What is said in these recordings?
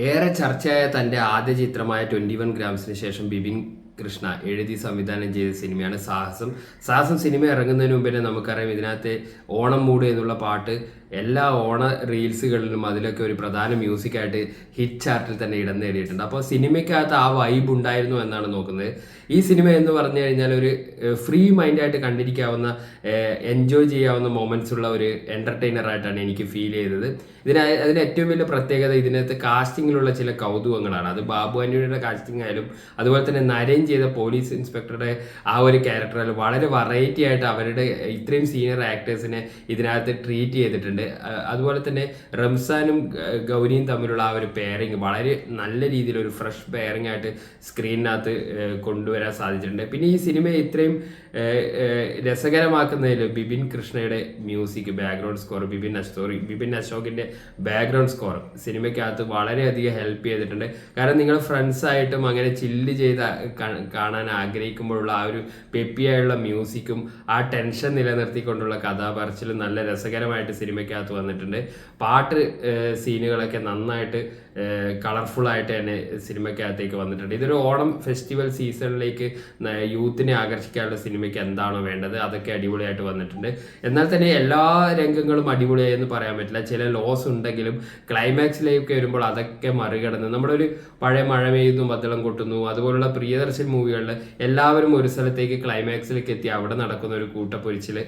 ഏറെ ചർച്ചയായ തന്റെ ആദ്യ ചിത്രമായ 21 ഗ്രാംസിന് ശേഷം ബിപിൻ കൃഷ്ണ എഴുതി സംവിധാനം ചെയ്ത സിനിമയാണ് സാഹസം സിനിമ ഇറങ്ങുന്നതിന് മുമ്പ് തന്നെ നമുക്കറിയാം ഇതിനകത്ത് ഓണം മൂഡ് എന്നുള്ള പാട്ട് എല്ലാ ഓണ റീൽസുകളിലും അതിലൊക്കെ ഒരു പ്രധാന മ്യൂസിക്കായിട്ട് ഹിറ്റ് ചാർട്ടിൽ തന്നെ ഇടം നേടിയിട്ടുണ്ട്. അപ്പോൾ സിനിമയ്ക്കകത്ത് ആ വൈബ് ഉണ്ടായിരുന്നു എന്നാണ് നോക്കുന്നത്. ഈ സിനിമ എന്ന് പറഞ്ഞു കഴിഞ്ഞാൽ ഒരു ഫ്രീ മൈൻഡായിട്ട് കണ്ടിരിക്കാവുന്ന, എൻജോയ് ചെയ്യാവുന്ന മൊമെന്റ്സ് ഉള്ള ഒരു എന്റർടൈനർ ആയിട്ടാണ് എനിക്ക് ഫീൽ ചെയ്തത്. അതിന് ഏറ്റവും വലിയ പ്രത്യേകത ഇതിനകത്ത് കാസ്റ്റിങ്ങിലുള്ള ചില കൗതുകങ്ങളാണ്. അത് ബാബു ആന്റണിയുടെ കാസ്റ്റിംഗ് ആയാലും അതുപോലെ തന്നെ നരേൻ ചെയ്ത പോലീസ് ഇൻസ്പെക്ടറുടെ ആ ഒരു ക്യാരക്ടറായാലും വളരെ വെറൈറ്റി ആയിട്ട് അവരുടെ ഇത്രയും സീനിയർ ആക്ടേഴ്സിനെ ഇതിനകത്ത് ട്രീറ്റ് ചെയ്തിട്ടുണ്ട്. അതുപോലെ തന്നെ റംസാനും ഗൗരിയും തമ്മിലുള്ള ആ ഒരു പെയറിങ് വളരെ നല്ല രീതിയിൽ ഒരു ഫ്രഷ് പെയറിംഗ് ആയിട്ട് സ്ക്രീനിനകത്ത് കൊണ്ടുവരാൻ സാധിച്ചിട്ടുണ്ട്. പിന്നെ ഈ സിനിമയെ ഇത്രയും രസകരമാക്കുന്നതിൽ ബിപിൻ കൃഷ്ണയുടെ മ്യൂസിക്, ബാക്ക്ഗ്രൗണ്ട് സ്കോർ, ബിപിൻ അശോകിന്റെ ബാക്ക്ഗ്രൗണ്ട് സ്കോർ സിനിമയ്ക്കകത്ത് വളരെയധികം ഹെൽപ്പ് ചെയ്തിട്ടുണ്ട്. കാരണം നിങ്ങൾ ഫ്രണ്ട്സായിട്ടും അങ്ങനെ ചില്ല് ചെയ്ത് കാണാൻ ആഗ്രഹിക്കുമ്പോഴുള്ള ആ ഒരു പെപ്പിയായുള്ള മ്യൂസിക്കും ആ ടെൻഷൻ നിലനിർത്തിക്കൊണ്ടുള്ള കഥാപറച്ചിലും നല്ല രസകരമായിട്ട് സിനിമയ്ക്കകത്ത് വന്നിട്ടുണ്ട്. പാട്ട് സീനുകളൊക്കെ നന്നായിട്ട് കളർഫുൾ ആയിട്ട് തന്നെ സിനിമയ്ക്കകത്തേക്ക് വന്നിട്ടുണ്ട്. ഇതൊരു ഓണം ഫെസ്റ്റിവൽ സീസണിലേക്ക് യൂത്തിനെ ആകർഷിക്കാനുള്ള സിനിമയ്ക്ക് എന്താണോ വേണ്ടത് അതൊക്കെ അടിപൊളിയായിട്ട് വന്നിട്ടുണ്ട്. എന്നാൽ തന്നെ എല്ലാ രംഗങ്ങളും അടിപൊളിയായി എന്ന് പറയാൻ പറ്റില്ല. ചില ലോസ് ഉണ്ടെങ്കിലും ക്ലൈമാക്സിലേക്ക് വരുമ്പോൾ അതൊക്കെ മറികടന്ന് നമ്മുടെ ഒരു പഴയ മഴ പെയ്യുന്നു ബദ്ദളം കൊട്ടുന്നു അതുപോലുള്ള പ്രിയദർശൻ മൂവികളിൽ എല്ലാവരും ഒരു സ്ഥലത്തേക്ക് ക്ലൈമാക്സിലേക്ക് എത്തി അവിടെ നടക്കുന്ന ഒരു കൂട്ടപ്പൊരിച്ചിൽ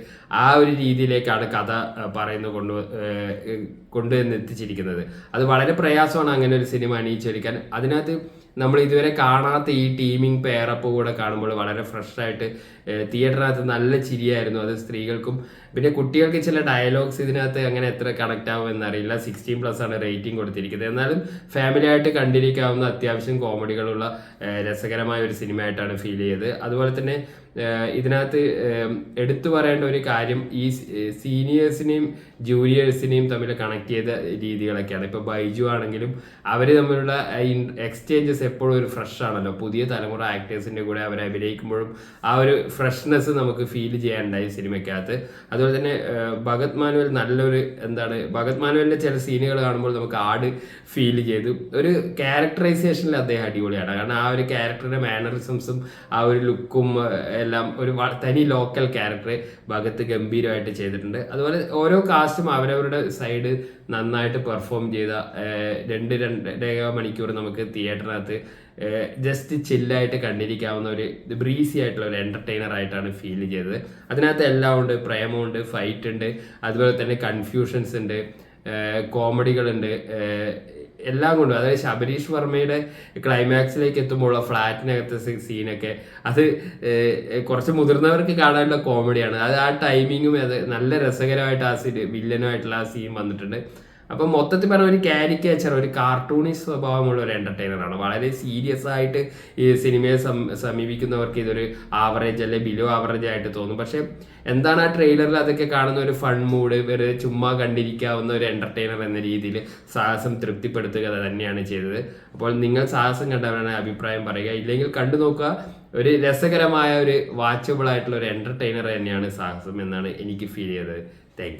ആ ഒരു രീതിയിലേക്കാണ് കഥ പറയുന്നത് കൊണ്ടുവന്ന് എത്തിച്ചിരിക്കുന്നത്. അത് വളരെ പ്രയാസമാണ് അങ്ങനെ ഒരു സിനിമ അണിയിച്ചൊരുക്കാൻ. അതിനകത്ത് നമ്മൾ ഇതുവരെ കാണാത്ത ഈ ടീമിംഗ് പെയറപ്പ് കൂടെ കാണുമ്പോൾ വളരെ ഫ്രഷായിട്ട് തിയേറ്ററിനകത്ത് നല്ല ചിരിയായിരുന്നു. അത് സ്ത്രീകൾക്കും പിന്നെ കുട്ടികൾക്ക് ചില ഡയലോഗ്സ് ഇതിനകത്ത് അങ്ങനെ എത്ര കണക്ട് ആവും എന്നറിയില്ല. 16+ ആണ് റേറ്റിംഗ് കൊടുത്തിരിക്കുന്നത്. എന്നാലും ഫാമിലി ആയിട്ട് കണ്ടിരിക്കാവുന്ന അത്യാവശ്യം കോമഡികളുള്ള രസകരമായ ഒരു സിനിമ ആയിട്ടാണ് ഫീൽ ചെയ്തത്. അതുപോലെ തന്നെ ഇതിനകത്ത് എടുത്തു പറയേണ്ട ഒരു കാര്യം ഈ സീനിയേഴ്സിനെയും ജൂനിയേഴ്സിനെയും തമ്മിൽ കണക്ട് ചെയ്ത രീതികളൊക്കെയാണ്. ഇപ്പോൾ ബൈജു ആണെങ്കിലും അവർ തമ്മിലുള്ള എക്സ്ചേഞ്ചസ് എപ്പോഴും ഒരു ഫ്രഷ് ആണല്ലോ. പുതിയ തലമുറ ആക്ടേഴ്സിൻ്റെ കൂടെ അവർ അഭിനയിക്കുമ്പോഴും ആ ഒരു ഫ്രഷ്നെസ് നമുക്ക് ഫീൽ ചെയ്യാനുണ്ടായി സിനിമയ്ക്കകത്ത്. അതുപോലെ തന്നെ ഭഗത് മാനുവൽ നല്ലൊരു ഭഗത് മാനുവലിൻ്റെ ചില സീനുകൾ കാണുമ്പോൾ നമുക്ക് ആട് ഫീൽ ചെയ്തു. ഒരു ക്യാരക്ടറൈസേഷനിൽ അദ്ദേഹം അടിപൊളിയാണ്. കാരണം ആ ഒരു ക്യാരക്ടറിൻ്റെ മാനറിസംസും ആ ഒരു ലുക്കും എല്ലാം ഒരു തനി ലോക്കൽ ക്യാരക്ടർ ഭഗത്ത് ഗംഭീരമായിട്ട് ചെയ്തിട്ടുണ്ട്. അതുപോലെ ഓരോ കാസ്റ്റും അവരവരുടെ സൈഡ് നന്നായിട്ട് പെർഫോം ചെയ്ത 2.5 മണിക്കൂർ നമുക്ക് തിയേറ്ററിനകത്ത് ജസ്റ്റ് ചില്ലായിട്ട് കണ്ടിരിക്കാവുന്ന ഒരു ബ്രീസി ആയിട്ടുള്ള ഒരു എന്റർടൈനർ ആയിട്ടാണ് ഫീൽ ചെയ്തത്. അതിനകത്ത് എല്ലാം ഉണ്ട്. പ്രേമമുണ്ട്, ഫൈറ്റ് ഉണ്ട്, അതുപോലെ തന്നെ കൺഫ്യൂഷൻസ് ഉണ്ട്, കോമഡികളുണ്ട്, എല്ലാം കൊണ്ടും. അതായത് ശബരീഷ് വർമ്മയുടെ ക്ലൈമാക്സിലേക്ക് എത്തുമ്പോൾ ഫ്ലാറ്റിനകത്തെ സീനൊക്കെ അത് കുറച്ച് മുതിർന്നവർക്ക് കാണാനുള്ള കോമഡിയാണ്. അത് ആ ടൈമിങ്ങും അത് നല്ല രസകരമായിട്ട് ആ വില്ലനുമായിട്ടുള്ള ആ സീൻ വന്നിട്ടുണ്ട്. അപ്പം മൊത്തത്തിൽ പറഞ്ഞ ഒരു കാരിക്കേച്ചർ, ഒരു കാർട്ടൂണി സ്വഭാവമുള്ള ഒരു എന്റർടൈനറാണ്. വളരെ സീരിയസ് ആയിട്ട് ഈ സിനിമയെ സമീപിക്കുന്നവർക്ക് ഇതൊരു ആവറേജ് അല്ലെ ബിലോ ആവറേജ് ആയിട്ട് തോന്നും. പക്ഷെ എന്താണ് ആ ട്രെയിലറിൽ അതൊക്കെ കാണുന്ന ഒരു ഫൺ മൂഡ്, വെറുതെ ചുമ്മാ കണ്ടിരിക്കാവുന്ന ഒരു എന്റർടൈനർ എന്ന രീതിയിൽ സാഹസം തൃപ്തിപ്പെടുത്തുക തന്നെയാണ് ചെയ്തത്. അപ്പോൾ നിങ്ങൾ സാഹസം കണ്ടവരാണ് അഭിപ്രായം പറയുക. ഇല്ലെങ്കിൽ കണ്ടു നോക്കുക. ഒരു രസകരമായ ഒരു വാച്ചബിൾ ആയിട്ടുള്ള ഒരു എന്റർടൈനർ തന്നെയാണ് സാഹസം എന്നാണ് എനിക്ക് ഫീൽ ചെയ്തത്. Thank you.